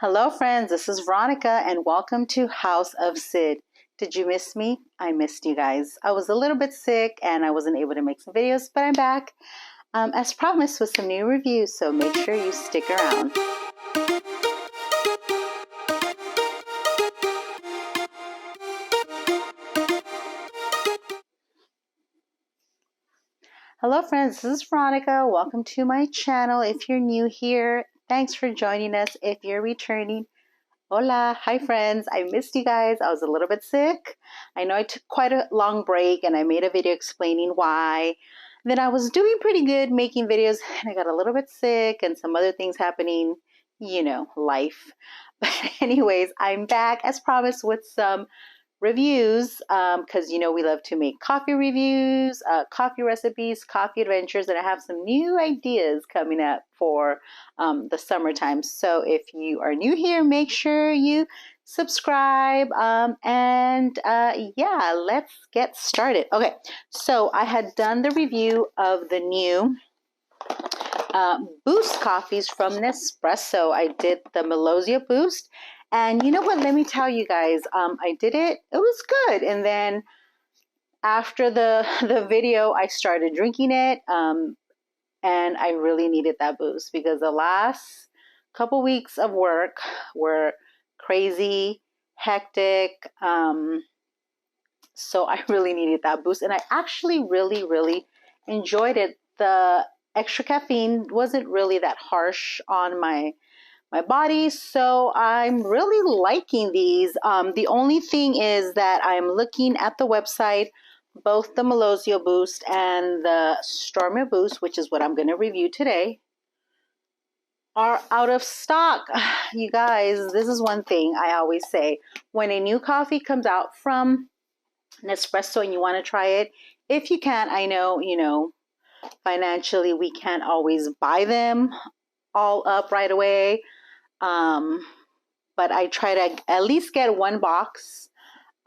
Hello, friends. This is Veronica, and welcome to House of Cid. Did you miss me? I missed you guys. I was a little bit sick and I wasn't able to make some videos, but I'm back as promised with some new reviews, so make sure you stick around. Hello, friends. This is Veronica. Welcome to my channel. If you're new here, thanks for joining us. If you're returning, hola, hi friends. I missed you guys. I was a little bit sick. I know I took quite a long break and I made a video explaining why. Then I was doing pretty good making videos and I got a little bit sick and some other things happening, life. But anyways, I'm back as promised with some reviews because we love to make coffee reviews, coffee recipes, coffee adventures, and I have some new ideas coming up for the summertime. So if you are new here, make sure you subscribe yeah, let's get started. Okay, so I had done the review of the new Boost coffees from Nespresso. I did the Melozia Boost. And you know what? Let me tell you guys, I did it. It was good. And then after the video, I started drinking it. And I really needed that boost because the last couple weeks of work were crazy, hectic. So I really needed that boost. And I actually really enjoyed it. The extra caffeine wasn't really that harsh on my body, so I'm really liking these. The only thing is that I'm looking at the website, both the Melozia Boost and the Stormio Boost, which is what I'm going to review today, are out of stock. You guys, this is one thing I always say. When a new coffee comes out from Nespresso and you want to try it, if you can, I know, financially we can't always buy them all up right away. But I try to at least get one box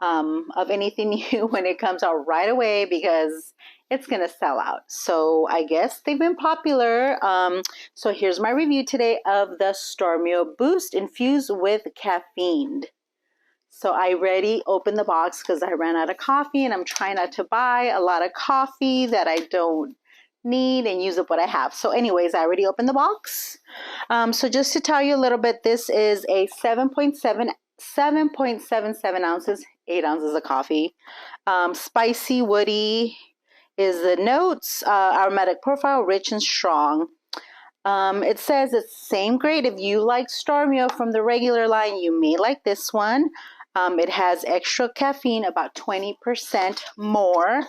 of anything new when it comes out right away because it's going to sell out. So I guess they've been popular. So here's my review today of the Stormio Boost infused with caffeine. So I already opened the box because I ran out of coffee and I'm trying not to buy a lot of coffee that I don't need and use up what I have. So anyways, I already opened the box. So just to tell you a little bit, this is a 7.77 ounces, 8 ounces of coffee. Spicy, woody is the notes. Aromatic profile, rich and strong. It says it's the same grade. If you like Stormio from the regular line, you may like this one. It has extra caffeine, about 20% more.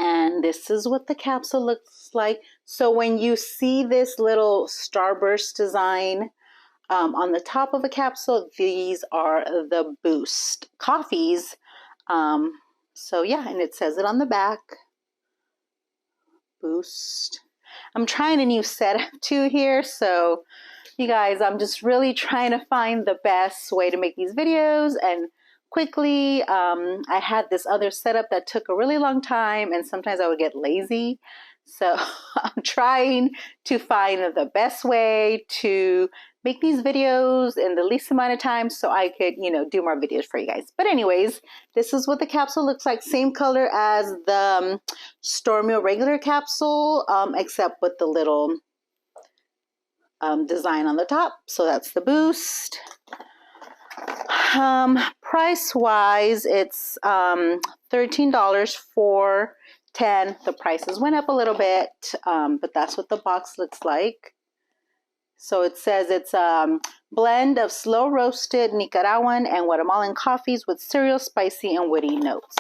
And this is what the capsule looks like. So when you see this little starburst design on the top of a capsule, these are the Boost coffees. So yeah, and it says it on the back. Boost. I'm trying a new setup too here. So you guys, I'm just really trying to find the best way to make these videos and quickly. I had this other setup that took a really long time and sometimes I would get lazy. So I'm trying to find the best way to make these videos in the least amount of time so I could, do more videos for you guys. But anyways, this is what the capsule looks like. Same color as the Stormio regular capsule, except with the little design on the top. So that's the Boost. Price wise, it's $13 for 10. The prices went up a little bit, but that's what the box looks like. So it says it's a blend of slow roasted Nicaraguan and Guatemalan coffees with cereal, spicy, and woody notes.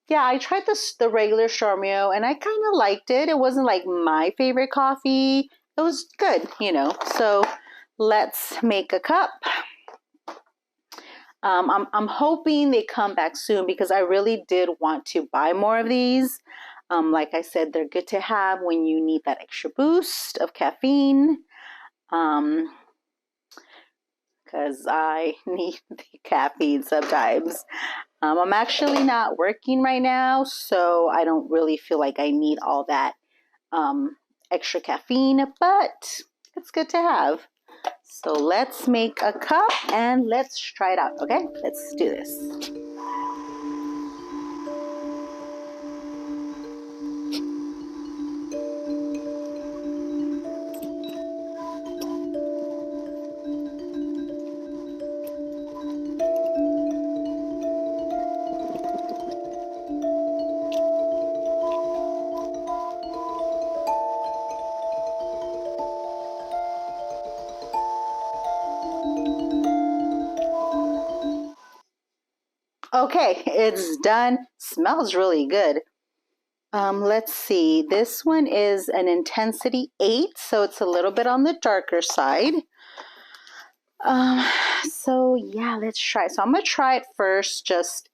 Yeah, I tried the regular Stormio and I kind of liked it. It wasn't like my favorite coffee. It was good, So let's make a cup. I'm hoping they come back soon because I really did want to buy more of these. Like I said, they're good to have when you need that extra boost of caffeine. Because I need the caffeine sometimes. I'm actually not working right now, so I don't really feel like I need all that extra caffeine, but it's good to have. So let's make a cup and let's try it out, okay? Let's do this. Okay, it's done. Smells really good. Let's see. This one is an intensity 8, so it's a little bit on the darker side. So yeah, let's try. So I'm gonna try it first, just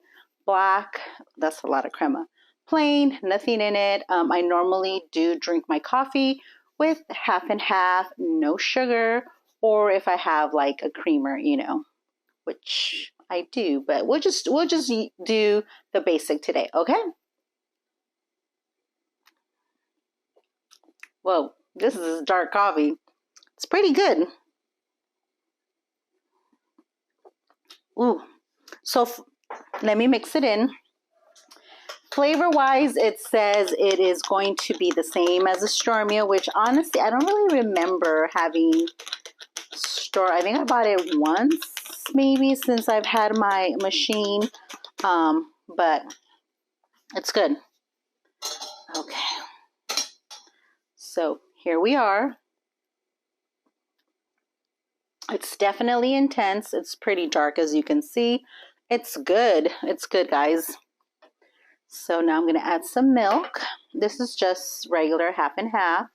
black. That's a lot of crema. Plain, nothing in it. I normally do drink my coffee with half and half, no sugar, or if I have like a creamer, which I do. But we'll just do the basic today, okay? Whoa, this is dark coffee. It's pretty good. Ooh, so let me mix it in. Flavor wise, it says it is going to be the same as a Stormio, which honestly, I don't really remember having I think I bought it once, maybe, since I've had my machine, but it's good. Okay, so here we are. It's definitely intense. It's pretty dark, as you can see. It's good. It's good, guys. So now I'm going to add some milk. This is just regular half and half.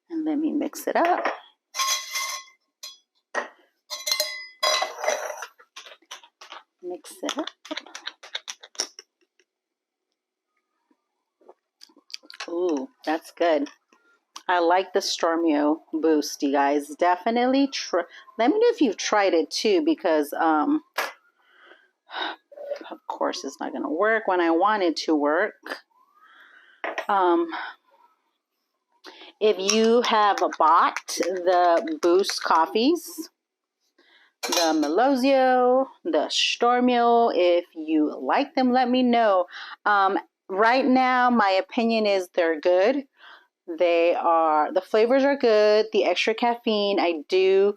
And let me mix it up. Mix it up. Ooh, that's good. I like the Stormio Boost, you guys. Definitely let me know if you've tried it too, because of course it's not going to work when I want it to work. If you have bought the Boost coffees, the Melozio, the Stormio, if you like them, let me know. Right now, my opinion is they're good. The flavors are good. The extra caffeine, I do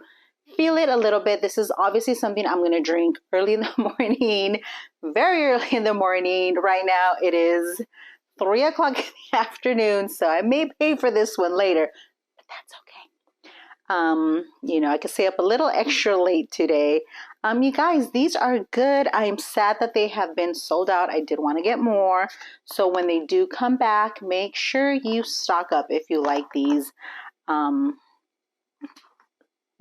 feel it a little bit. This is obviously something I'm going to drink early in the morning, very early in the morning. Right now, it is 3 o'clock in the afternoon, so I may pay for this one later, but that's okay. I could stay up a little extra late today. You guys, these are good. I'm sad that they have been sold out. I did want to get more. So when they do come back, make sure you stock up if you like these.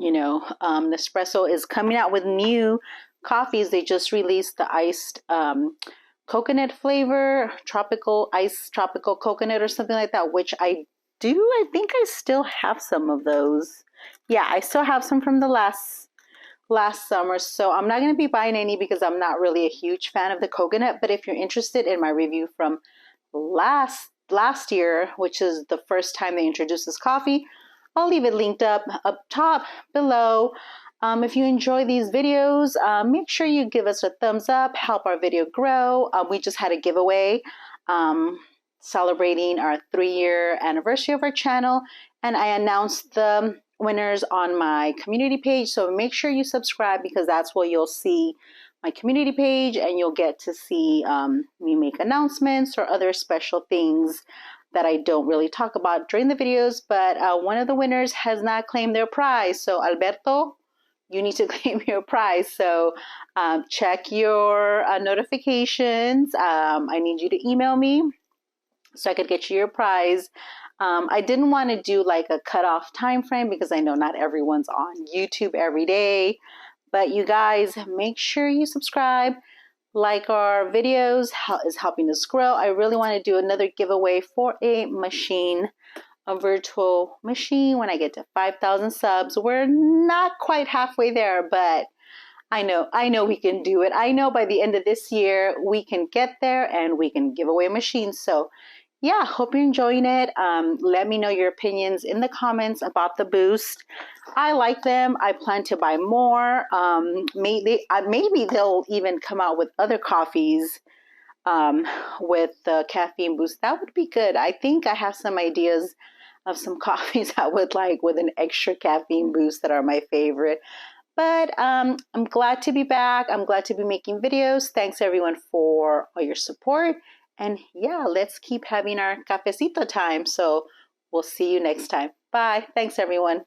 Nespresso is coming out with new coffees. They just released the iced coconut flavor, tropical coconut or something like that, which I think I still have some of those. Yeah, I still have some from the last summer, so I'm not going to be buying any because I'm not really a huge fan of the coconut. But if you're interested in my review from last year, which is the first time they introduced this coffee, I'll leave it linked up top below. If you enjoy these videos, make sure you give us a thumbs up, help our video grow. We just had a giveaway celebrating our 3-year anniversary of our channel, and I announced the winners on my community page. So make sure you subscribe, because that's where you'll see my community page and you'll get to see me make announcements or other special things that I don't really talk about during the videos. But one of the winners has not claimed their prize. So Alberto, you need to claim your prize. So check your notifications. I need you to email me so I could get you your prize. I didn't want to do like a cutoff time frame because I know not everyone's on YouTube every day. But you guys, make sure you subscribe, like our videos, is helping us grow. I really want to do another giveaway for a virtual machine when I get to 5,000 subs. We're not quite halfway there, but I know we can do it. I know by the end of this year we can get there and we can give away machines. So yeah, hope you're enjoying it. Let me know your opinions in the comments about the Boost. I like them. I plan to buy more. Maybe they'll even come out with other coffees with the caffeine boost. That would be good. I think I have some ideas of some coffees I would like with an extra caffeine boost that are my favorite. But I'm glad to be back. I'm glad to be making videos. Thanks everyone for all your support. And yeah, let's keep having our cafecito time. So we'll see you next time. Bye. Thanks everyone.